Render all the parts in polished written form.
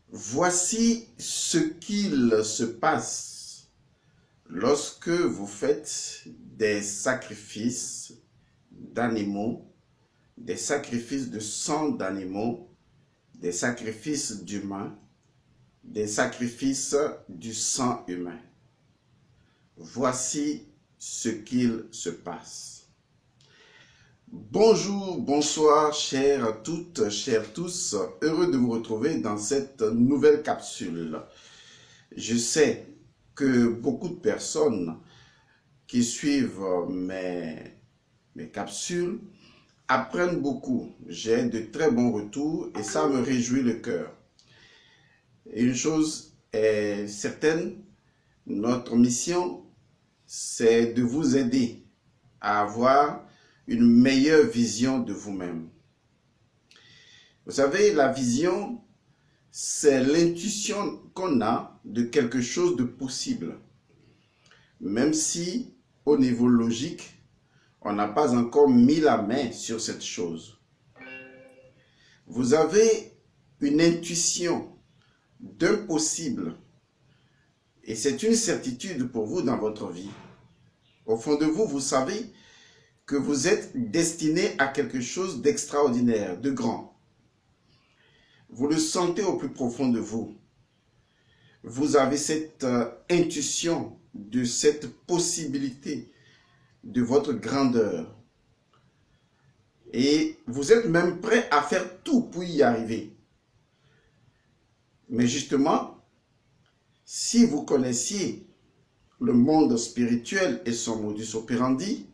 Voici ce qu'il se passe lorsque vous faites des sacrifices d'animaux, des sacrifices de sang d'animaux, des sacrifices d'humains, des sacrifices du sang humain. Voici ce qu'il se passe. Bonjour, bonsoir, chères toutes, chers tous. Heureux de vous retrouver dans cette nouvelle capsule. Je sais que beaucoup de personnes qui suivent mes capsules apprennent beaucoup. J'ai de très bons retours et ça me réjouit le cœur. Et une chose est certaine, notre mission, c'est de vous aider à avoir une meilleure vision de vous-même. Vous savez, la vision, c'est l'intuition qu'on a de quelque chose de possible. Même si, au niveau logique, on n'a pas encore mis la main sur cette chose. Vous avez une intuition d'un possible. Et c'est une certitude pour vous dans votre vie. Au fond de vous, vous savez que vous êtes destiné à quelque chose d'extraordinaire, de grand. Vous le sentez au plus profond de vous. Vous avez cette intuition de cette possibilité de votre grandeur. Et vous êtes même prêt à faire tout pour y arriver. Mais justement, si vous connaissiez le monde spirituel et son modus operandi,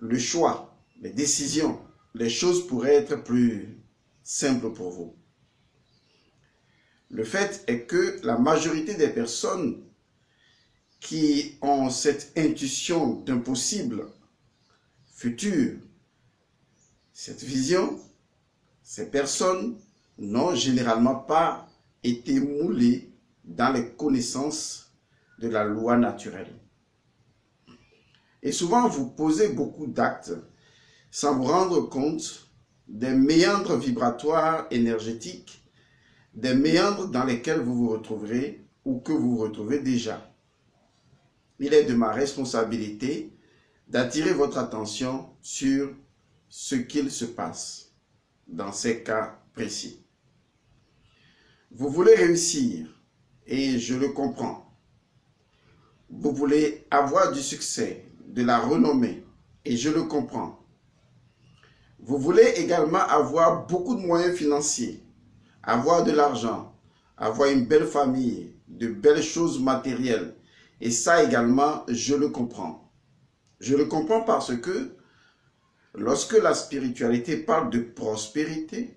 le choix, les décisions, les choses pourraient être plus simples pour vous. Le fait est que la majorité des personnes qui ont cette intuition d'un possible futur, cette vision, ces personnes n'ont généralement pas été moulées dans les connaissances de la loi naturelle. Et souvent, vous posez beaucoup d'actes sans vous rendre compte des méandres vibratoires énergétiques, des méandres dans lesquels vous vous retrouverez ou que vous vous retrouvez déjà. Il est de ma responsabilité d'attirer votre attention sur ce qu'il se passe dans ces cas précis. Vous voulez réussir et je le comprends. Vous voulez avoir du succès, de la renommée, et je le comprends. Vous voulez également avoir beaucoup de moyens financiers, avoir de l'argent, avoir une belle famille, de belles choses matérielles. Et ça également, je le comprends. Je le comprends parce que lorsque la spiritualité parle de prospérité,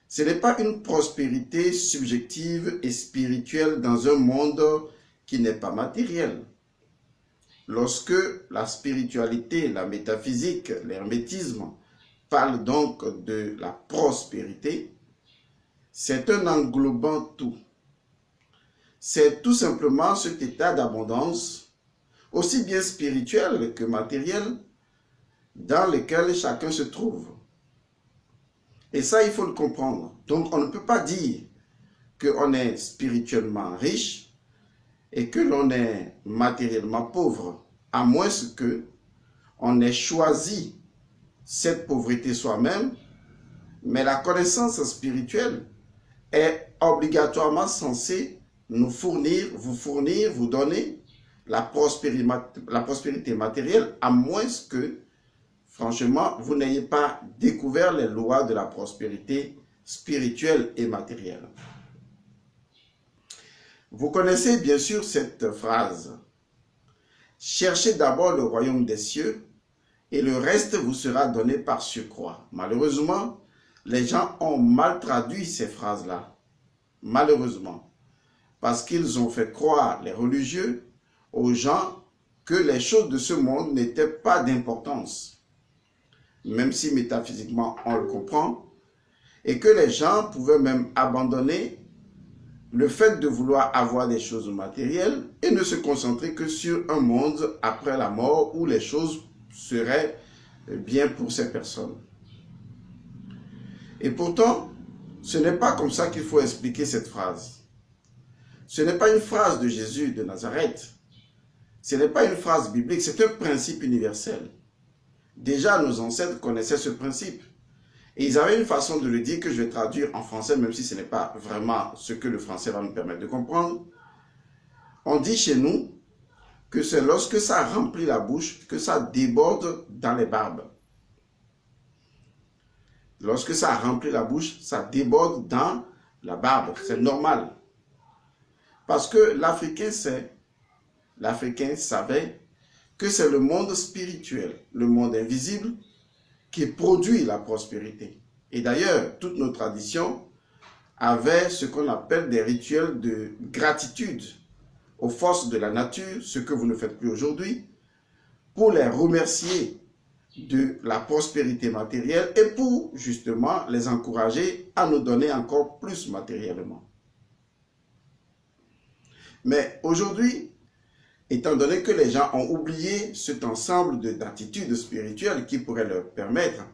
ce n'est pas une prospérité subjective et spirituelle dans un monde qui n'est pas matériel. Lorsque la spiritualité, la métaphysique, l'hermétisme parlent donc de la prospérité, c'est un englobant tout. C'est tout simplement cet état d'abondance, aussi bien spirituel que matériel, dans lequel chacun se trouve. Et ça, il faut le comprendre. Donc, on ne peut pas dire qu'on est spirituellement riche et que l'on est matériellement pauvre, à moins que on ait choisi cette pauvreté soi-même, mais la connaissance spirituelle est obligatoirement censée nous fournir, vous donner la prospérité matérielle, à moins que, franchement, vous n'ayez pas découvert les lois de la prospérité spirituelle et matérielle. Vous connaissez bien sûr cette phrase. Cherchez d'abord le royaume des cieux et le reste vous sera donné par surcroît. Malheureusement, les gens ont mal traduit ces phrases-là. Malheureusement. Parce qu'ils ont fait croire, les religieux, aux gens que les choses de ce monde n'étaient pas d'importance. Même si métaphysiquement on le comprend. Et que les gens pouvaient même abandonner le fait de vouloir avoir des choses matérielles et ne se concentrer que sur un monde après la mort où les choses seraient bien pour ces personnes. Et pourtant, Ce n'est pas comme ça qu'il faut expliquer cette phrase. Ce n'est pas une phrase de Jésus de Nazareth. Ce n'est pas une phrase biblique, c'est un principe universel. Déjà, nos ancêtres connaissaient ce principe. Et ils avaient une façon de le dire que je vais traduire en français, même si ce n'est pas vraiment ce que le français va nous permettre de comprendre. On dit chez nous que c'est lorsque ça remplit la bouche que ça déborde dans les barbes. Lorsque ça remplit la bouche, ça déborde dans la barbe. C'est normal. Parce que l'Africain savait que c'est le monde spirituel, le monde invisible, qui produit la prospérité. Et d'ailleurs, toutes nos traditions avaient ce qu'on appelle des rituels de gratitude aux forces de la nature, ce que vous ne faites plus aujourd'hui, pour les remercier de la prospérité matérielle et pour justement les encourager à nous donner encore plus matériellement. Mais aujourd'hui, étant donné que les gens ont oublié cet ensemble d'attitudes spirituelles qui pourraient leur permettre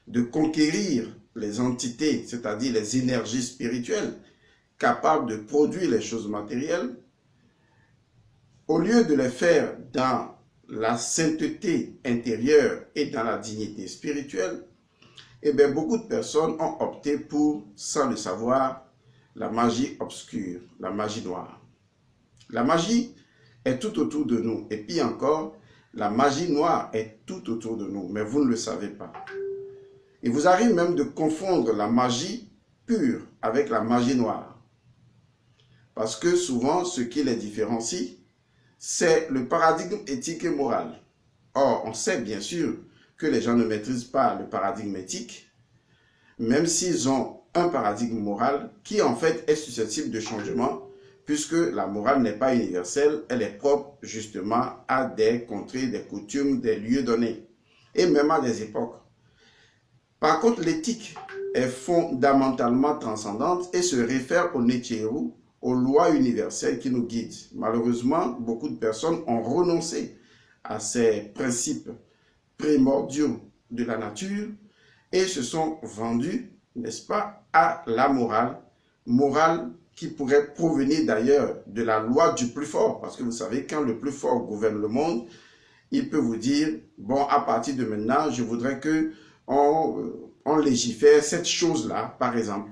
de conquérir les entités, c'est-à-dire les énergies spirituelles, capables de produire les choses matérielles, au lieu de les faire dans la sainteté intérieure et dans la dignité spirituelle, eh bien, beaucoup de personnes ont opté pour, sans le savoir, la magie obscure, la magie noire. La magie est tout autour de nous. Et puis encore, la magie noire est tout autour de nous, mais vous ne le savez pas. Il vous arrive même de confondre la magie pure avec la magie noire. Parce que souvent, ce qui les différencie, c'est le paradigme éthique et moral. Or, on sait bien sûr que les gens ne maîtrisent pas le paradigme éthique, même s'ils ont un paradigme moral qui en fait est susceptible de changement, puisque la morale n'est pas universelle, elle est propre justement à des contrées, des coutumes, des lieux donnés, et même à des époques. Par contre, l'éthique est fondamentalement transcendante et se réfère au Necheru, aux lois universelles qui nous guident. Malheureusement, beaucoup de personnes ont renoncé à ces principes primordiaux de la nature et se sont vendus, n'est-ce pas, à la morale qui pourrait provenir d'ailleurs de la loi du plus fort. Parce que vous savez, quand le plus fort gouverne le monde, il peut vous dire, bon, à partir de maintenant, je voudrais que on légifère cette chose-là, par exemple.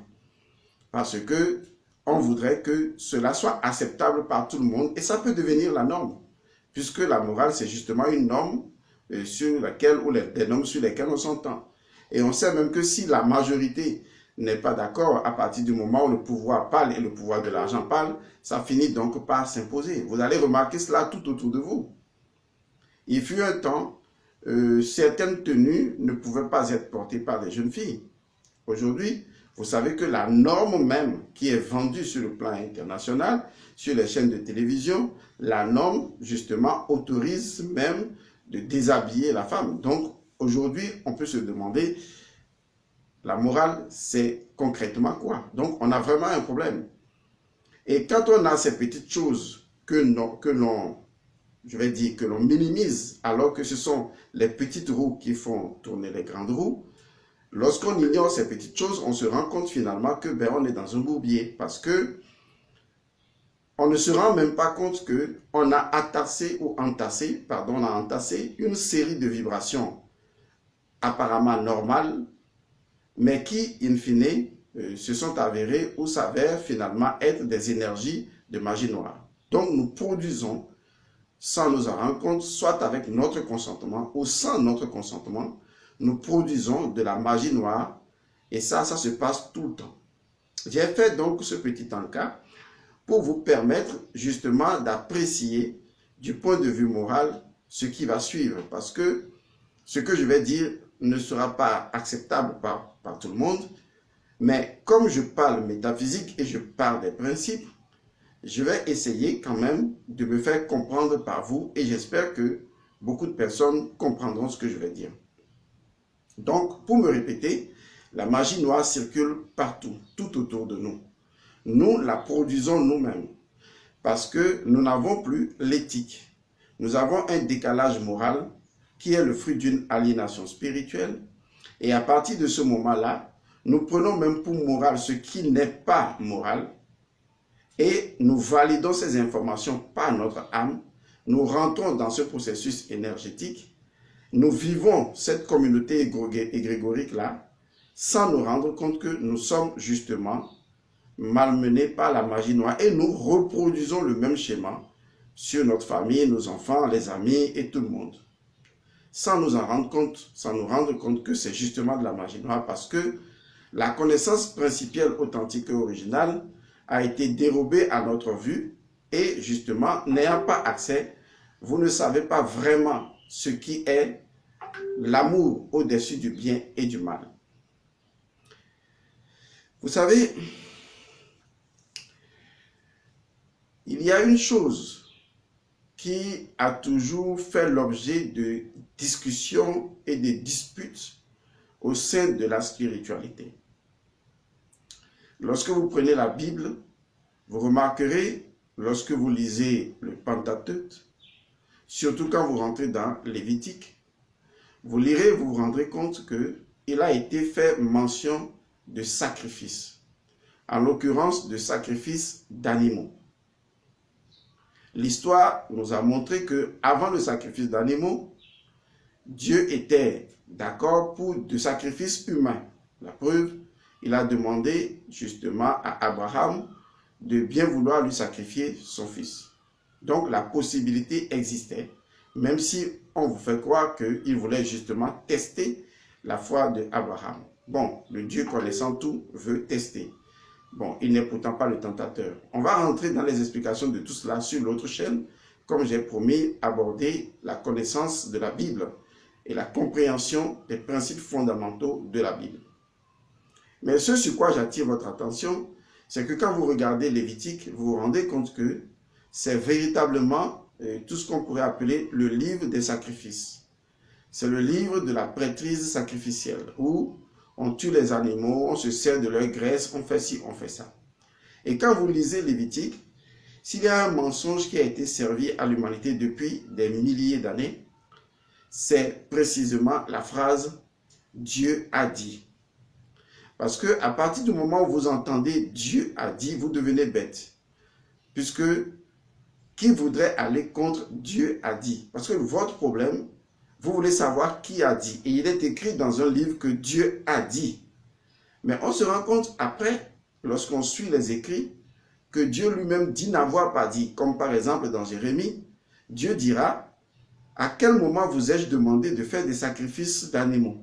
Parce que on voudrait que cela soit acceptable par tout le monde et ça peut devenir la norme. Puisque la morale, c'est justement une norme sur laquelle, ou des normes sur lesquelles on s'entend. Et on sait même que si la majorité n'est pas d'accord, à partir du moment où le pouvoir parle et le pouvoir de l'argent parle, ça finit donc par s'imposer. Vous allez remarquer cela tout autour de vous. Il fut un temps, certaines tenues ne pouvaient pas être portées par les jeunes filles. Aujourd'hui, vous savez que la norme même qui est vendue sur le plan international, sur les chaînes de télévision, la norme justement autorise même de déshabiller la femme. Donc aujourd'hui, on peut se demander, la morale, c'est concrètement quoi? Donc on a vraiment un problème. Et quand on a ces petites choses que l'on minimise, alors que ce sont les petites roues qui font tourner les grandes roues, lorsqu'on ignore ces petites choses, on se rend compte finalement que on est dans un bourbier parce que on ne se rend même pas compte que on a entassé une série de vibrations apparemment normales, mais qui, in fine, se sont avérées ou s'avèrent finalement être des énergies de magie noire. Donc nous produisons, sans nous en rendre compte, soit avec notre consentement ou sans notre consentement, nous produisons de la magie noire et ça se passe tout le temps. J'ai fait donc ce petit encart pour vous permettre justement d'apprécier du point de vue moral ce qui va suivre parce que ce que je vais dire ne sera pas acceptable par tout le monde, mais comme je parle métaphysique et je parle des principes, je vais essayer quand même de me faire comprendre par vous et j'espère que beaucoup de personnes comprendront ce que je vais dire. Donc, pour me répéter, la magie noire circule partout, tout autour de nous. Nous la produisons nous-mêmes parce que nous n'avons plus l'éthique. Nous avons un décalage moral qui est le fruit d'une aliénation spirituelle. Et à partir de ce moment-là, Nous prenons même pour moral ce qui n'est pas moral et nous validons ces informations par notre âme. Nous rentrons dans ce processus énergétique. Nous vivons cette communauté égrégorique-là sans nous rendre compte que nous sommes justement malmenés par la magie noire et nous reproduisons le même schéma sur notre famille, nos enfants, les amis et tout le monde. Sans nous rendre compte que c'est justement de la magie noire parce que la connaissance principielle, authentique et originale a été dérobée à notre vue et justement, n'ayant pas accès, vous ne savez pas vraiment ce qui est l'amour au-dessus du bien et du mal. Vous savez, il y a une chose qui a toujours fait l'objet de discussions et de disputes au sein de la spiritualité. Lorsque vous prenez la Bible, vous remarquerez, lorsque vous lisez le Pentateuque, surtout quand vous rentrez dans Lévitique, vous lirez, vous vous rendrez compte qu'il a été fait mention de sacrifices, en l'occurrence de sacrifices d'animaux. L'histoire nous a montré que avant le sacrifice d'animaux, Dieu était d'accord pour des sacrifices humains. La preuve, il a demandé justement à Abraham de bien vouloir lui sacrifier son fils. Donc la possibilité existait, même si on vous fait croire qu'il voulait justement tester la foi d'Abraham. Bon, le Dieu connaissant tout veut tester. Bon, il n'est pourtant pas le tentateur. On va rentrer dans les explications de tout cela sur l'autre chaîne, comme j'ai promis, aborder la connaissance de la Bible et la compréhension des principes fondamentaux de la Bible. Mais ce sur quoi j'attire votre attention, c'est que quand vous regardez Lévitique, vous vous rendez compte que c'est véritablement tout ce qu'on pourrait appeler le livre des sacrifices. C'est le livre de la prêtrise sacrificielle, où on tue les animaux, on se sert de leur graisse, on fait ci, on fait ça. Et quand vous lisez Lévitique, s'il y a un mensonge qui a été servi à l'humanité depuis des milliers d'années, c'est précisément la phrase « Dieu a dit ». Parce que à partir du moment où vous entendez « Dieu a dit », vous devenez bête. Puisque qui voudrait aller contre « Dieu a dit » Parce que votre problème, vous voulez savoir qui a dit. Et il est écrit dans un livre que Dieu a dit. Mais on se rend compte après, lorsqu'on suit les écrits, que Dieu lui-même dit n'avoir pas dit. Comme par exemple dans Jérémie, Dieu dira « À quel moment vous ai-je demandé de faire des sacrifices d'animaux ?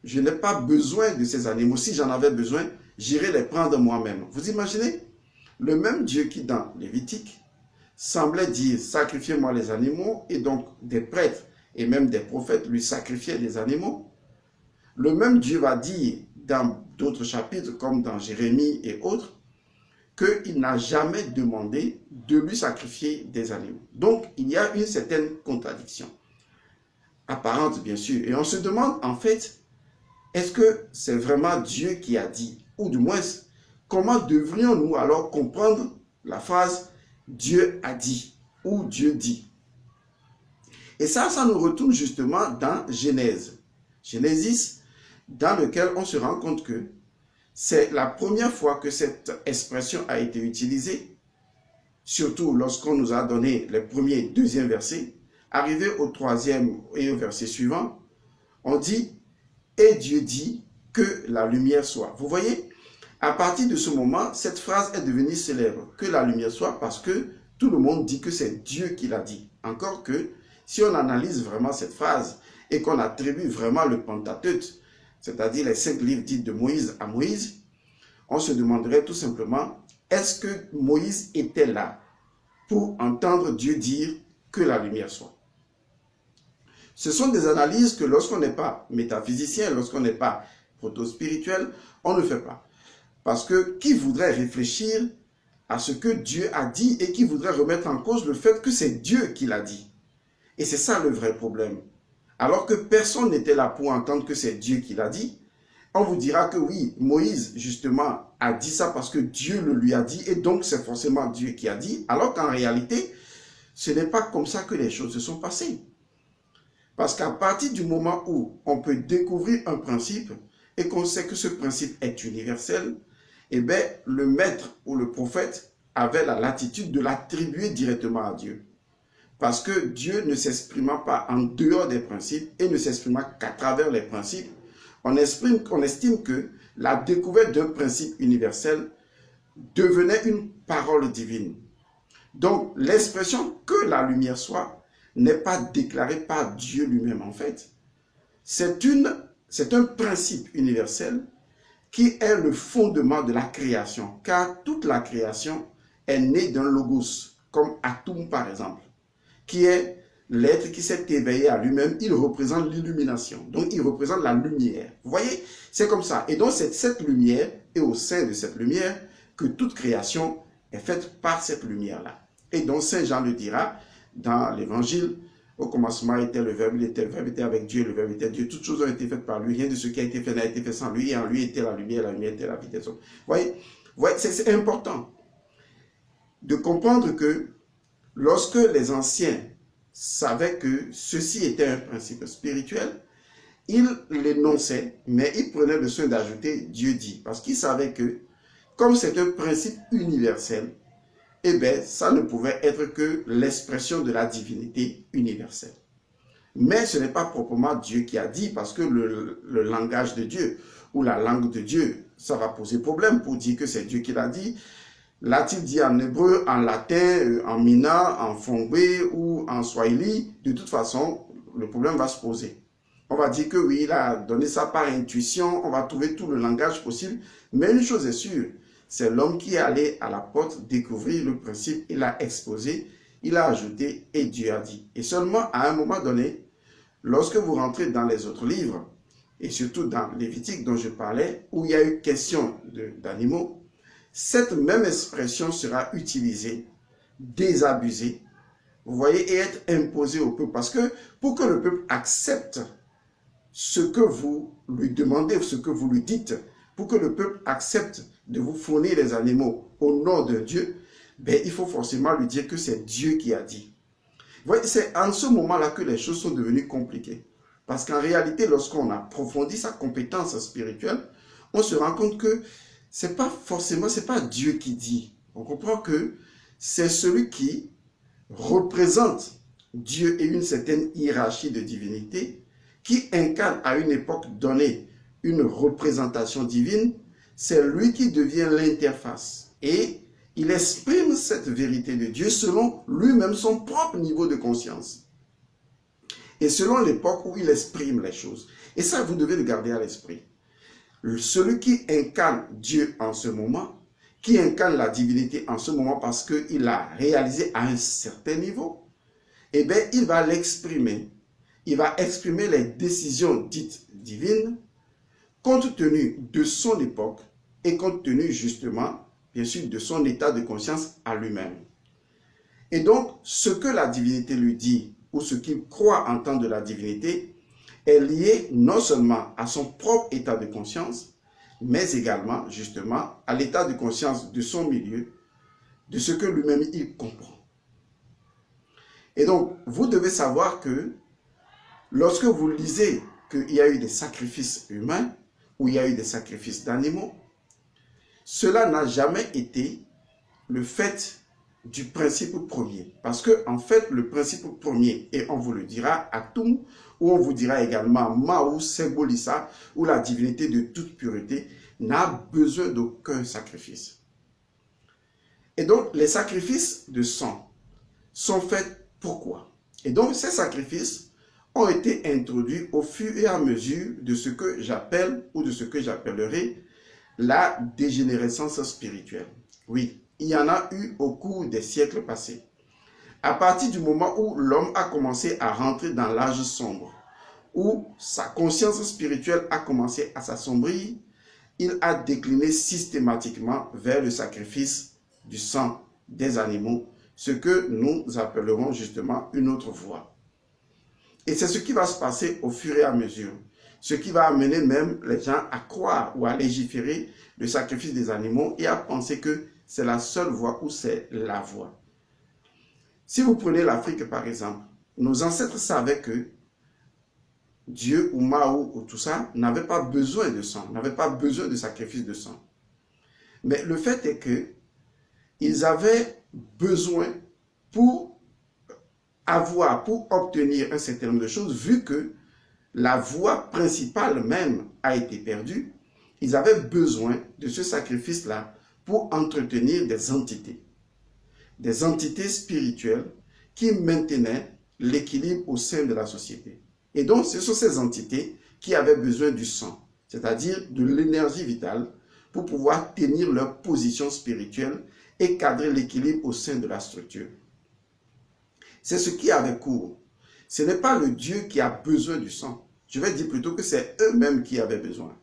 Je n'ai pas besoin de ces animaux. Si j'en avais besoin, j'irais les prendre moi-même. » Vous imaginez? Le même Dieu qui dans Lévitique semblait dire « Sacrifiez-moi les animaux » et donc des prêtres et même des prophètes lui sacrifiaient des animaux. Le même Dieu va dire dans d'autres chapitres comme dans Jérémie et autres qu'il n'a jamais demandé de lui sacrifier des animaux. Donc il y a une certaine contradiction, apparente bien sûr. Et on se demande en fait, est-ce que c'est vraiment Dieu qui a dit? Ou du moins, comment devrions-nous alors comprendre la phrase « Dieu a dit » ou « Dieu dit ». Et ça nous retourne justement dans Genèse. Genesis, dans lequel on se rend compte que c'est la première fois que cette expression a été utilisée, surtout lorsqu'on nous a donné les premiers et deuxième versets. Arrivé au troisième et au verset suivant, on dit « Et Dieu dit que la lumière soit ». Vous voyez, à partir de ce moment, cette phrase est devenue célèbre, que la lumière soit, parce que tout le monde dit que c'est Dieu qui l'a dit. Encore que, si on analyse vraiment cette phrase et qu'on attribue vraiment le Pentateuque, c'est-à-dire les 5 livres dits de Moïse à Moïse, on se demanderait tout simplement, est-ce que Moïse était là pour entendre Dieu dire que la lumière soit? Ce sont des analyses que lorsqu'on n'est pas métaphysicien, lorsqu'on n'est pas proto-spirituel, on ne fait pas. Parce que qui voudrait réfléchir à ce que Dieu a dit et qui voudrait remettre en cause le fait que c'est Dieu qui l'a dit? Et c'est ça le vrai problème. Alors que personne n'était là pour entendre que c'est Dieu qui l'a dit, on vous dira que oui, Moïse justement a dit ça parce que Dieu le lui a dit et donc c'est forcément Dieu qui a dit, alors qu'en réalité, ce n'est pas comme ça que les choses se sont passées. Parce qu'à partir du moment où on peut découvrir un principe, et qu'on sait que ce principe est universel, eh bien, le maître ou le prophète avait la latitude de l'attribuer directement à Dieu. Parce que Dieu ne s'exprimant pas en dehors des principes et ne s'exprimant qu'à travers les principes, on estime que la découverte d'un principe universel devenait une parole divine. Donc, l'expression « que la lumière soit » n'est pas déclarée par Dieu lui-même en fait. C'est un principe universel qui est le fondement de la création, car toute la création est née d'un logos, comme Atum par exemple, qui est l'être qui s'est éveillé à lui-même. Il représente l'illumination, donc il représente la lumière. Vous voyez, c'est comme ça. Et donc c'est cette lumière, et au sein de cette lumière, que toute création est faite par cette lumière-là. Et donc Saint Jean le dira dans l'Évangile, au commencement était le Verbe était avec Dieu, le Verbe était Dieu. Toutes choses ont été faites par lui. Rien de ce qui a été fait n'a été fait sans lui. Et en lui était la lumière était la vie des hommes. Vous voyez, c'est important de comprendre que lorsque les anciens savaient que ceci était un principe spirituel, ils l'énonçaient, mais ils prenaient le soin d'ajouter Dieu dit. Parce qu'ils savaient que, comme c'est un principe universel, eh bien, ça ne pouvait être que l'expression de la divinité universelle. Mais ce n'est pas proprement Dieu qui a dit, parce que le langage de Dieu ou la langue de Dieu, ça va poser problème pour dire que c'est Dieu qui l'a dit. L'a-t-il dit en hébreu, en latin, en mina, en fongbe ou en swahili? De toute façon, le problème va se poser. On va dire que oui, il a donné ça par intuition, on va trouver tout le langage possible, mais une chose est sûre, c'est l'homme qui est allé à la porte découvrir le principe, il a exposé, il a ajouté et Dieu a dit. Et seulement à un moment donné, lorsque vous rentrez dans les autres livres, et surtout dans Lévitique dont je parlais, où il y a eu question d'animaux, cette même expression sera utilisée, désabusée, vous voyez, et être imposée au peuple. Parce que pour que le peuple accepte ce que vous lui demandez, ce que vous lui dites, pour que le peuple accepte de vous fournir les animaux au nom de Dieu, ben, il faut forcément lui dire que c'est Dieu qui a dit. Vous voyez, c'est en ce moment-là que les choses sont devenues compliquées. Parce qu'en réalité, lorsqu'on approfondit sa compétence spirituelle, on se rend compte que c'est pas Dieu qui dit. On comprend que c'est celui qui représente Dieu et une certaine hiérarchie de divinité, qui incarne à une époque donnée une représentation divine, c'est lui qui devient l'interface. Et il exprime cette vérité de Dieu selon lui-même son propre niveau de conscience. Et selon l'époque où il exprime les choses. Et ça, vous devez le garder à l'esprit. Celui qui incarne Dieu en ce moment, qui incarne la divinité en ce moment parce qu'il a réalisé à un certain niveau, eh bien, il va l'exprimer. Il va exprimer les décisions dites divines compte tenu de son époque et compte tenu justement, bien sûr, de son état de conscience à lui-même. Et donc, ce que la divinité lui dit ou ce qu'il croit entendre de la divinité est lié non seulement à son propre état de conscience, mais également, justement, à l'état de conscience de son milieu, de ce que lui-même il comprend. Et donc, vous devez savoir que lorsque vous lisez qu'il y a eu des sacrifices humains, ou il y a eu des sacrifices d'animaux, cela n'a jamais été le fait du principe premier. Parce que, en fait, le principe premier, et on vous le dira, Atum, ou on vous dira également Maou Segbolissa, ou la divinité de toute pureté, n'a besoin d'aucun sacrifice. Et donc, les sacrifices de sang sont faits pourquoi? Et donc, ces sacrifices ont été introduits au fur et à mesure de ce que j'appelle, ou de ce que j'appellerai, la dégénérescence spirituelle. Oui, il y en a eu au cours des siècles passés. À partir du moment où l'homme a commencé à rentrer dans l'âge sombre, où sa conscience spirituelle a commencé à s'assombrir, il a décliné systématiquement vers le sacrifice du sang des animaux, ce que nous appellerons justement une autre voie. Et c'est ce qui va se passer au fur et à mesure. Ce qui va amener même les gens à croire ou à légiférer le sacrifice des animaux et à penser que c'est la seule voie ou c'est la voie. Si vous prenez l'Afrique par exemple, nos ancêtres savaient que Dieu ou Mao ou tout ça n'avait pas besoin de sang, n'avait pas besoin de sacrifice de sang. Mais le fait est que ils avaient besoin pour obtenir un certain nombre de choses, vu que la voie principale même a été perdue, ils avaient besoin de ce sacrifice-là pour entretenir des entités spirituelles qui maintenaient l'équilibre au sein de la société. Et donc, ce sont ces entités qui avaient besoin du sang, c'est-à-dire de l'énergie vitale pour pouvoir tenir leur position spirituelle et cadrer l'équilibre au sein de la structure. C'est ce qui avait cours. Ce n'est pas le Dieu qui a besoin du sang. Je vais dire plutôt que c'est eux-mêmes qui avaient besoin.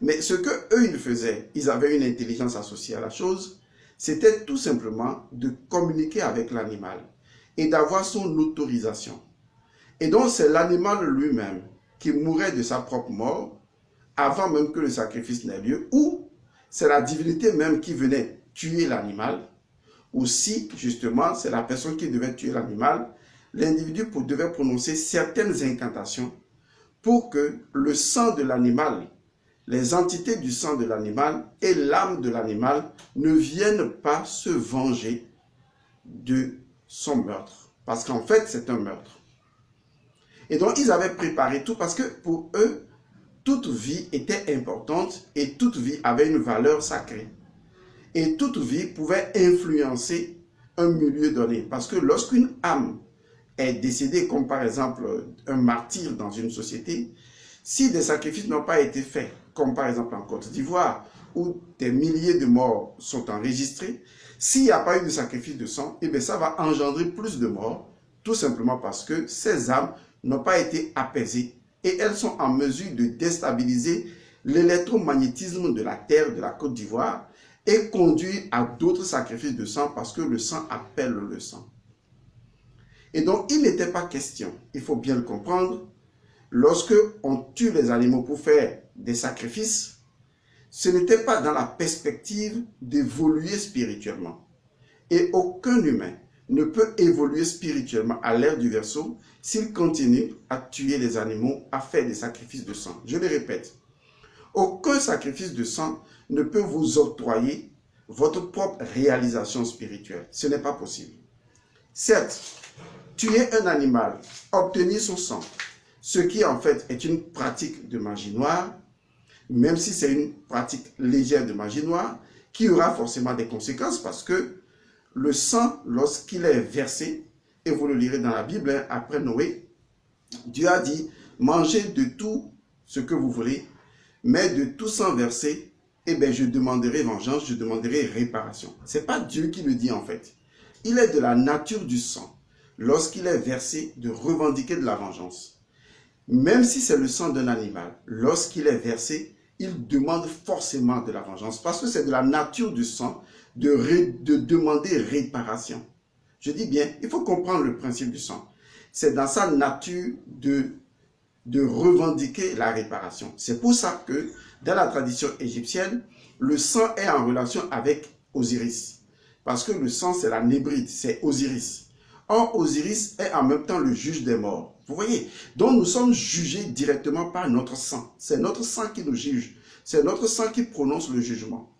Mais ce que eux ils faisaient, ils avaient une intelligence associée à la chose, c'était tout simplement de communiquer avec l'animal et d'avoir son autorisation. Et donc c'est l'animal lui-même qui mourait de sa propre mort avant même que le sacrifice n'ait lieu, ou c'est la divinité même qui venait tuer l'animal, ou si justement c'est la personne qui devait tuer l'animal, l'individu devait prononcer certaines incantations pour que le sang de l'animal, les entités du sang de l'animal et l'âme de l'animal ne viennent pas se venger de son meurtre. Parce qu'en fait, c'est un meurtre. Et donc, ils avaient préparé tout parce que pour eux, toute vie était importante et toute vie avait une valeur sacrée. Et toute vie pouvait influencer un milieu donné. Parce que lorsqu'une âme est décédée, comme par exemple un martyr dans une société, si des sacrifices n'ont pas été faits, comme par exemple en Côte d'Ivoire, où des milliers de morts sont enregistrés, s'il n'y a pas eu de sacrifice de sang, eh bien ça va engendrer plus de morts, tout simplement parce que ces âmes n'ont pas été apaisées et elles sont en mesure de déstabiliser l'électromagnétisme de la terre de la Côte d'Ivoire et conduire à d'autres sacrifices de sang parce que le sang appelle le sang. Et donc, il n'était pas question, il faut bien le comprendre, lorsque on tue les animaux pour faire des sacrifices, ce n'était pas dans la perspective d'évoluer spirituellement. Et aucun humain ne peut évoluer spirituellement à l'ère du Verseau s'il continue à tuer les animaux, à faire des sacrifices de sang. Je le répète, aucun sacrifice de sang ne peut vous octroyer votre propre réalisation spirituelle. Ce n'est pas possible. Certes, tuer un animal, obtenir son sang, ce qui en fait est une pratique de magie noire, même si c'est une pratique légère de magie noire, qui aura forcément des conséquences parce que le sang, lorsqu'il est versé, et vous le lirez dans la Bible, après Noé, Dieu a dit, mangez de tout ce que vous voulez, mais de tout sang versé, eh bien, je demanderai vengeance, je demanderai réparation. Ce n'est pas Dieu qui le dit en fait. Il est de la nature du sang, lorsqu'il est versé, de revendiquer de la vengeance. Même si c'est le sang d'un animal, lorsqu'il est versé, il demande forcément de la vengeance. Parce que c'est de la nature du sang de demander réparation. Je dis bien, il faut comprendre le principe du sang. C'est dans sa nature de revendiquer la réparation. C'est pour ça que dans la tradition égyptienne, le sang est en relation avec Osiris. Parce que le sang, c'est la nébride, c'est Osiris. Or, Osiris est en même temps le juge des morts. Vous voyez? Donc, nous sommes jugés directement par notre sang. C'est notre sang qui nous juge. C'est notre sang qui prononce le jugement.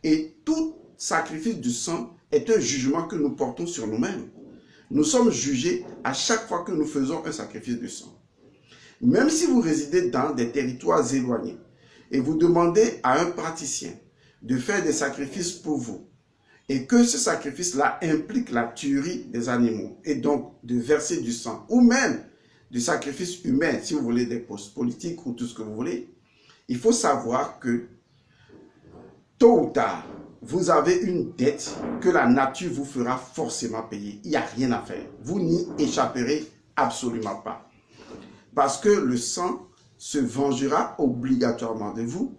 Et tout sacrifice du sang est un jugement que nous portons sur nous-mêmes. Nous sommes jugés à chaque fois que nous faisons un sacrifice de sang. Même si vous résidez dans des territoires éloignés et vous demandez à un praticien de faire des sacrifices pour vous, et que ce sacrifice-là implique la tuerie des animaux, et donc de verser du sang, ou même du sacrifice humain, si vous voulez des postes politiques ou tout ce que vous voulez, il faut savoir que tôt ou tard, vous avez une dette que la nature vous fera forcément payer. Il n'y a rien à faire. Vous n'y échapperez absolument pas. Parce que le sang se vengera obligatoirement de vous,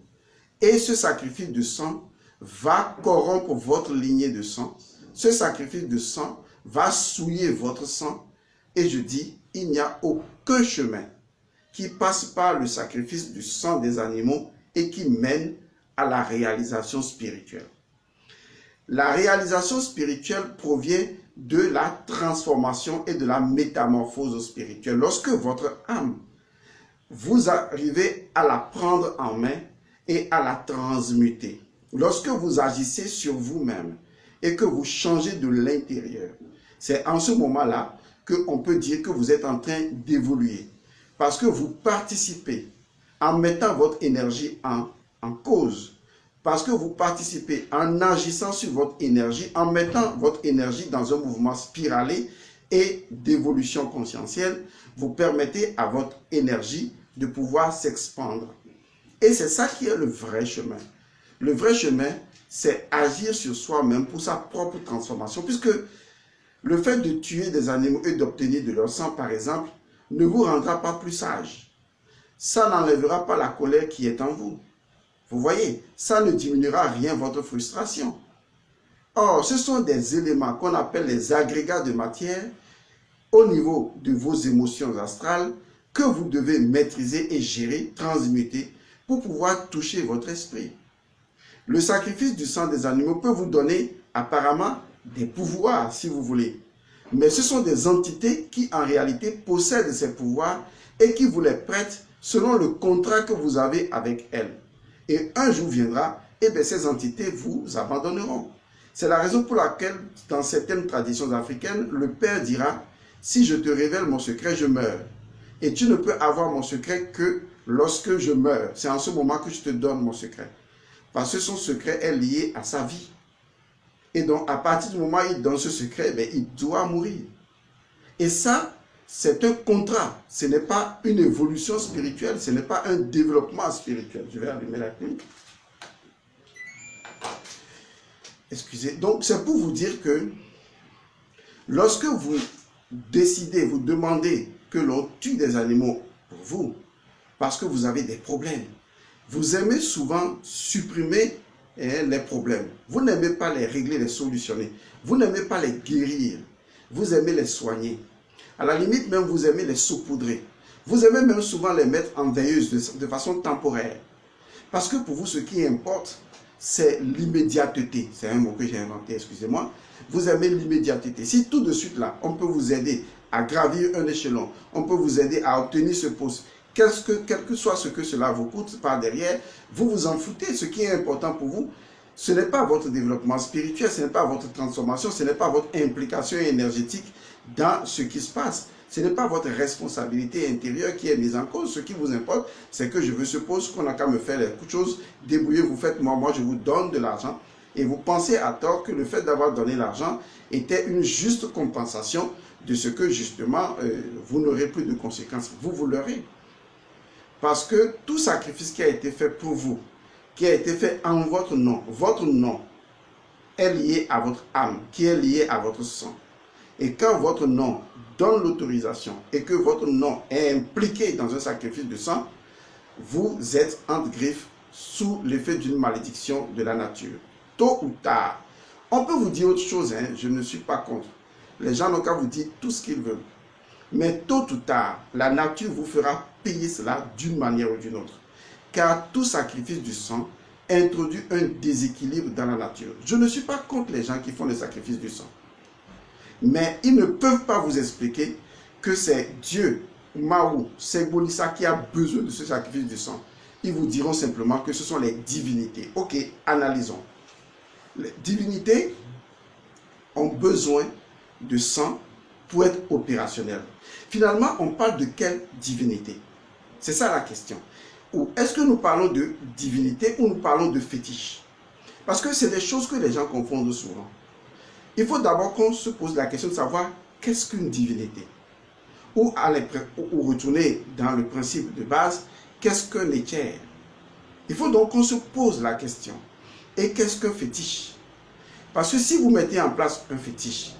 et ce sacrifice de sang va corrompre votre lignée de sang. Ce sacrifice de sang va souiller votre sang. Et je dis, il n'y a aucun chemin qui passe par le sacrifice du sang des animaux et qui mène à la réalisation spirituelle. La réalisation spirituelle provient de la transformation et de la métamorphose spirituelle. Lorsque votre âme vous arrivez à la prendre en main et à la transmuter. Lorsque vous agissez sur vous-même et que vous changez de l'intérieur, c'est en ce moment-là qu'on peut dire que vous êtes en train d'évoluer. Parce que vous participez en mettant votre énergie en cause. Parce que vous participez en agissant sur votre énergie, en mettant votre énergie dans un mouvement spiralé et d'évolution conscientielle, vous permettez à votre énergie de pouvoir s'expandre. Et c'est ça qui est le vrai chemin. Le vrai chemin, c'est agir sur soi-même pour sa propre transformation. Puisque le fait de tuer des animaux et d'obtenir de leur sang, par exemple, ne vous rendra pas plus sage. Ça n'enlèvera pas la colère qui est en vous. Vous voyez, ça ne diminuera rien votre frustration. Or, ce sont des éléments qu'on appelle les agrégats de matière au niveau de vos émotions astrales que vous devez maîtriser et gérer, transmuter pour pouvoir toucher votre esprit. Le sacrifice du sang des animaux peut vous donner apparemment des pouvoirs si vous voulez. Mais ce sont des entités qui en réalité possèdent ces pouvoirs et qui vous les prêtent selon le contrat que vous avez avec elles. Et un jour viendra, et bien ces entités vous abandonneront. C'est la raison pour laquelle, dans certaines traditions africaines, le père dira, si je te révèle mon secret, je meurs. Et tu ne peux avoir mon secret que lorsque je meurs. C'est en ce moment que je te donne mon secret. Parce que son secret est lié à sa vie. Et donc, à partir du moment où il donne ce secret, bien, il doit mourir. Et ça, c'est un contrat. Ce n'est pas une évolution spirituelle. Ce n'est pas un développement spirituel. Je vais allumer la clé. Excusez. Donc, c'est pour vous dire que lorsque vous décidez, vous demandez que l'on tue des animaux pour vous, parce que vous avez des problèmes, vous aimez souvent supprimer les problèmes. Vous n'aimez pas les régler, les solutionner. Vous n'aimez pas les guérir. Vous aimez les soigner. À la limite, même, vous aimez les saupoudrer. Vous aimez même souvent les mettre en veilleuse de façon temporaire. Parce que pour vous, ce qui importe, c'est l'immédiateté. C'est un mot que j'ai inventé, excusez-moi. Vous aimez l'immédiateté. Si tout de suite, là, on peut vous aider à gravir un échelon, on peut vous aider à obtenir ce poste, quel que soit ce que cela vous coûte par derrière, vous vous en foutez. Ce qui est important pour vous, ce n'est pas votre développement spirituel, ce n'est pas votre transformation, ce n'est pas votre implication énergétique dans ce qui se passe. Ce n'est pas votre responsabilité intérieure qui est mise en cause. Ce qui vous importe, c'est que je veux ce poste, qu'on n'a qu'à me faire les choses, débrouillez-vous, faites-moi, moi je vous donne de l'argent. Et vous pensez à tort que le fait d'avoir donné l'argent était une juste compensation de ce que justement vous n'aurez plus de conséquences. Vous l'aurez. Parce que tout sacrifice qui a été fait pour vous, qui a été fait en votre nom est lié à votre âme, qui est lié à votre sang. Et quand votre nom donne l'autorisation et que votre nom est impliqué dans un sacrifice de sang, vous êtes entre griffes sous l'effet d'une malédiction de la nature. Tôt ou tard, on peut vous dire autre chose, hein, je ne suis pas contre. Les gens n'ont qu'à vous dire tout ce qu'ils veulent. Mais tôt ou tard, la nature vous fera payer cela d'une manière ou d'une autre. Car tout sacrifice du sang introduit un déséquilibre dans la nature. Je ne suis pas contre les gens qui font le sacrifice du sang. Mais ils ne peuvent pas vous expliquer que c'est Dieu, Mahou, Segbonissa qui a besoin de ce sacrifice du sang. Ils vous diront simplement que ce sont les divinités. Ok, analysons. Les divinités ont besoin de sang pour être opérationnelles. Finalement, on parle de quelle divinité? C'est ça la question. Ou est-ce que nous parlons de divinité ou nous parlons de fétiche? Parce que c'est des choses que les gens confondent souvent. Il faut d'abord qu'on se pose la question de savoir qu'est-ce qu'une divinité? Ou retourner dans le principe de base, qu'est-ce qu'un éther? Il faut donc qu'on se pose la question. Et qu'est-ce qu'un fétiche? Parce que si vous mettez en place un fétiche,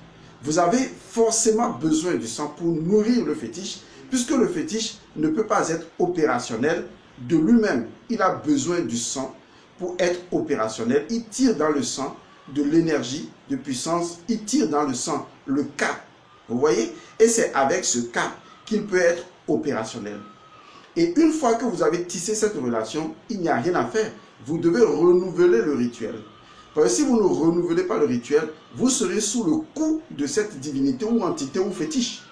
vous avez forcément besoin du sang pour nourrir le fétiche, puisque le fétiche ne peut pas être opérationnel de lui-même. Il a besoin du sang pour être opérationnel. Il tire dans le sang de l'énergie, de puissance. Il tire dans le sang le cap. Vous voyez? Et c'est avec ce cap qu'il peut être opérationnel. Et une fois que vous avez tissé cette relation, il n'y a rien à faire. Vous devez renouveler le rituel. Parce que si vous ne renouvelez pas le rituel, vous serez sous le coup de cette divinité ou entité ou fétiche.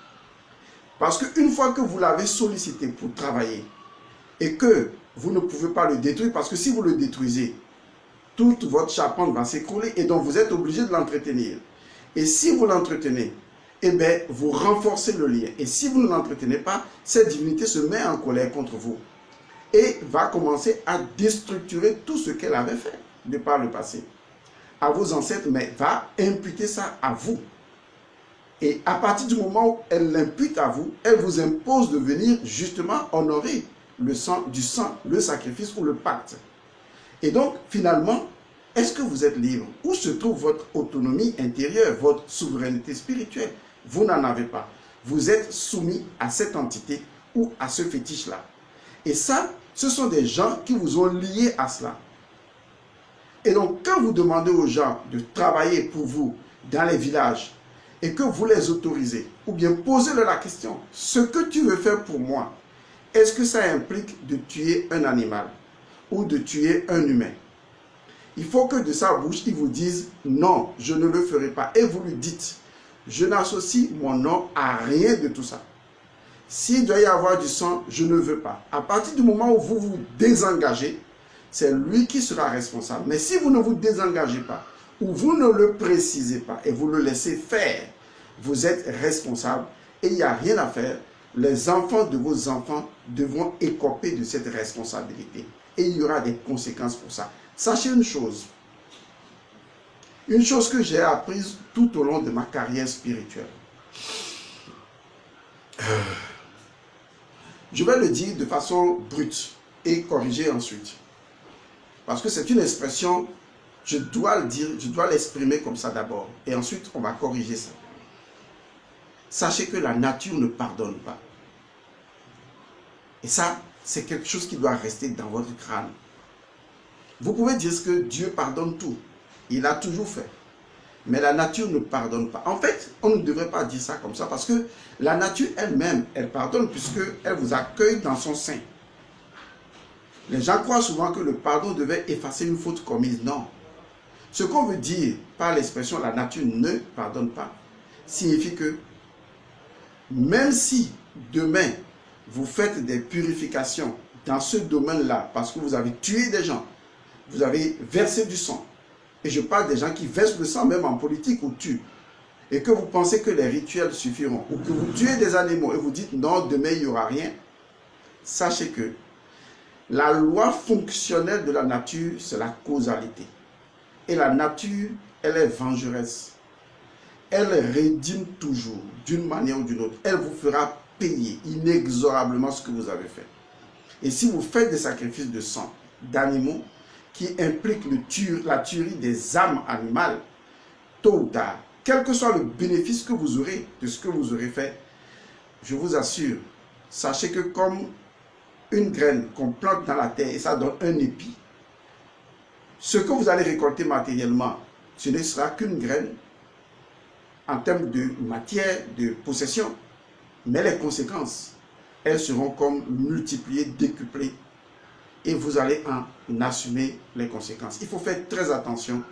Parce qu'une fois que vous l'avez sollicité pour travailler, et que vous ne pouvez pas le détruire, parce que si vous le détruisez, toute votre charpente va s'écrouler et donc vous êtes obligé de l'entretenir. Et si vous l'entretenez, eh bien, vous renforcez le lien. Et si vous ne l'entretenez pas, cette divinité se met en colère contre vous et va commencer à déstructurer tout ce qu'elle avait fait de par le passé à vos ancêtres, mais va imputer ça à vous. Et à partir du moment où elle l'impute à vous, elle vous impose de venir justement honorer le sang, le sacrifice ou le pacte. Et donc, finalement, est-ce que vous êtes libre? Où se trouve votre autonomie intérieure, votre souveraineté spirituelle? Vous n'en avez pas. Vous êtes soumis à cette entité ou à ce fétiche-là. Et ça, ce sont des gens qui vous ont lié à cela. Et donc, quand vous demandez aux gens de travailler pour vous dans les villages et que vous les autorisez, ou bien posez-leur la question, ce que tu veux faire pour moi, est-ce que ça implique de tuer un animal ou de tuer un humain? Il faut que de sa bouche, il vous dise non, je ne le ferai pas. Et vous lui dites, je n'associe mon nom à rien de tout ça. S'il doit y avoir du sang, je ne veux pas. À partir du moment où vous vous désengagez, c'est lui qui sera responsable. Mais si vous ne vous désengagez pas, ou vous ne le précisez pas et vous le laissez faire, vous êtes responsable et il n'y a rien à faire. Les enfants de vos enfants devront écoper de cette responsabilité. Et il y aura des conséquences pour ça. Sachez une chose que j'ai apprise tout au long de ma carrière spirituelle. Je vais le dire de façon brute et corriger ensuite. Parce que c'est une expression, je dois le dire, je dois l'exprimer comme ça d'abord. Et ensuite, on va corriger ça. Sachez que la nature ne pardonne pas. Et ça, c'est quelque chose qui doit rester dans votre crâne. Vous pouvez dire que Dieu pardonne tout. Il a toujours fait. Mais la nature ne pardonne pas. En fait, on ne devrait pas dire ça comme ça parce que la nature elle-même, elle pardonne puisqu'elle vous accueille dans son sein. Les gens croient souvent que le pardon devait effacer une faute commise. Non. Ce qu'on veut dire par l'expression la nature ne pardonne pas signifie que même si demain vous faites des purifications dans ce domaine-là parce que vous avez tué des gens, vous avez versé du sang, et je parle des gens qui versent le sang même en politique ou tuent, et que vous pensez que les rituels suffiront, ou que vous tuez des animaux et vous dites non, demain il n'y aura rien, sachez que la loi fonctionnelle de la nature, c'est la causalité. Et la nature, elle est vengeresse. Elle rédime toujours, d'une manière ou d'une autre. Elle vous fera payer inexorablement ce que vous avez fait. Et si vous faites des sacrifices de sang d'animaux qui impliquent la tuerie des âmes animales, tôt ou tard, quel que soit le bénéfice que vous aurez de ce que vous aurez fait, je vous assure, sachez que comme une graine qu'on plante dans la terre et ça donne un épi, ce que vous allez récolter matériellement, ce ne sera qu'une graine en termes de matière, de possession, mais les conséquences, elles seront comme multipliées, décuplées, et vous allez en assumer les conséquences. Il faut faire très attention,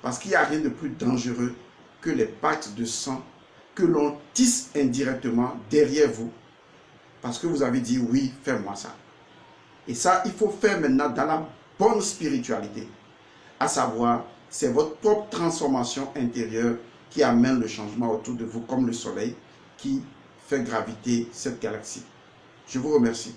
parce qu'il n'y a rien de plus dangereux que les pactes de sang que l'on tisse indirectement derrière vous, parce que vous avez dit oui, fais-moi ça. Et ça, il faut faire maintenant dans la bonne spiritualité, à savoir, c'est votre propre transformation intérieure qui amène le changement autour de vous, comme le soleil qui fait graviter cette galaxie. Je vous remercie.